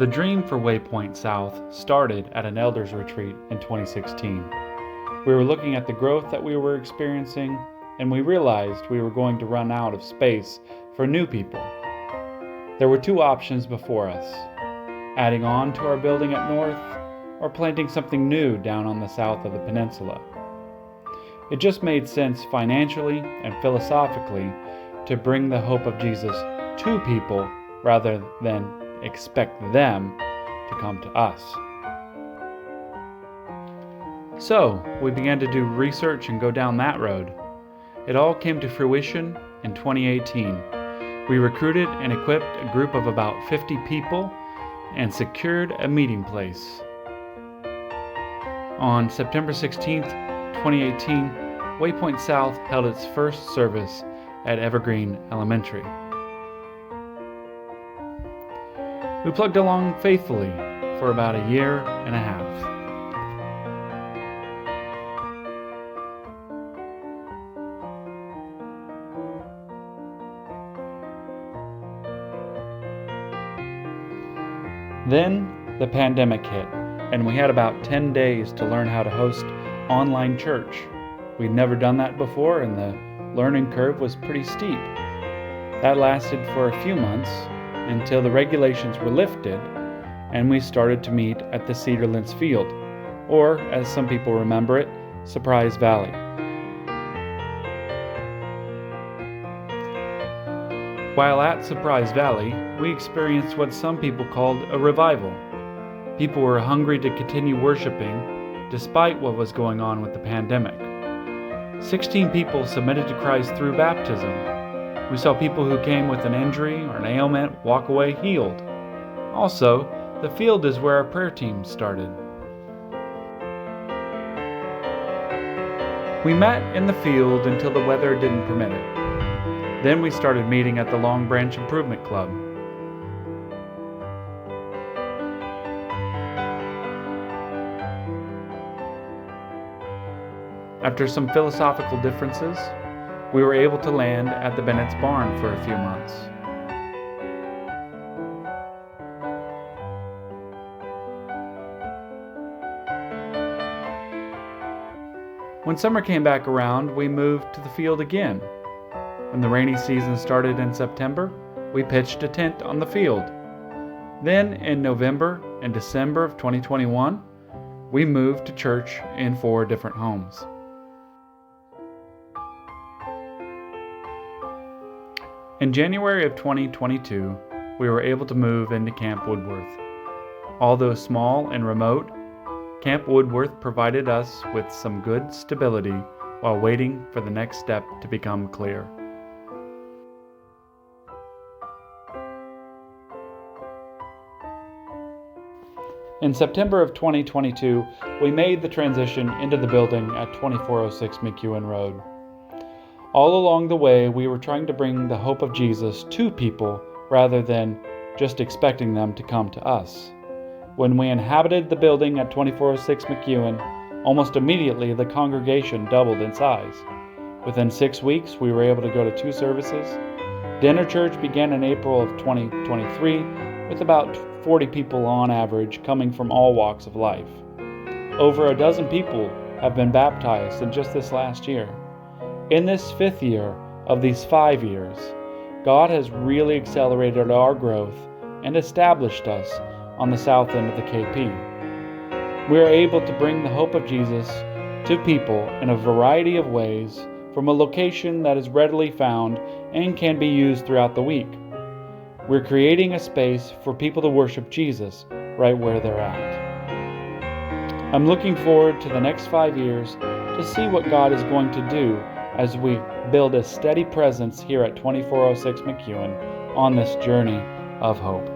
The dream for WayPoint South started at an elders retreat in 2016. We were looking at the growth that we were experiencing, and we realized we were going to run out of space for new people. There were two options before us: adding on to our building at North, or planting something new down on the south of the peninsula. It just made sense financially and philosophically to bring the hope of Jesus to people rather than expect them to come to us. So we began to do research and go down that road. It all came to fruition in 2018. We recruited and equipped a group of about 50 people and secured a meeting place. On September 16th, 2018, WayPoint South held its first service at Evergreen Elementary. We plugged along faithfully for about a year and a half. Then the pandemic hit, and we had about 10 days to learn how to host online church. We'd never done that before, and the learning curve was pretty steep. That lasted for a few months until the regulations were lifted and we started to meet at the Cedarlands Field, or as some people remember it, Surprise Valley. While at Surprise Valley, we experienced what some people called a revival. People were hungry to continue worshiping despite what was going on with the pandemic. 16 people submitted to Christ through baptism. We saw people who came with an injury or an ailment walk away healed. Also, the field is where our prayer team started. We met in the field until the weather didn't permit it. Then we started meeting at the Long Branch Improvement Club. After some philosophical differences, we were able to land at the Bennett's barn for a few months. When summer came back around, we moved to the field again. When the rainy season started in September, we pitched a tent on the field. Then in November and December of 2021, we moved to church in 4 different homes. In January of 2022, we were able to move into Camp Woodworth. Although small and remote, Camp Woodworth provided us with some good stability while waiting for the next step to become clear. In September of 2022, we made the transition into the building at 2406 McEwen Road. All along the way, we were trying to bring the hope of Jesus to people rather than just expecting them to come to us. When we inhabited the building at 2406 McEwen, almost immediately the congregation doubled in size. Within 6 weeks, we were able to go to 2 services. Dinner church began in April of 2023, with about 40 people on average coming from all walks of life. Over a dozen people have been baptized in just this last year. In this 5th year of these 5 years, God has really accelerated our growth and established us on the south end of the KP. We are able to bring the hope of Jesus to people in a variety of ways from a location that is readily found and can be used throughout the week. We're creating a space for people to worship Jesus right where they're at. I'm looking forward to the next 5 years to see what God is going to do as we build a steady presence here at 2406 McEwen on this journey of hope.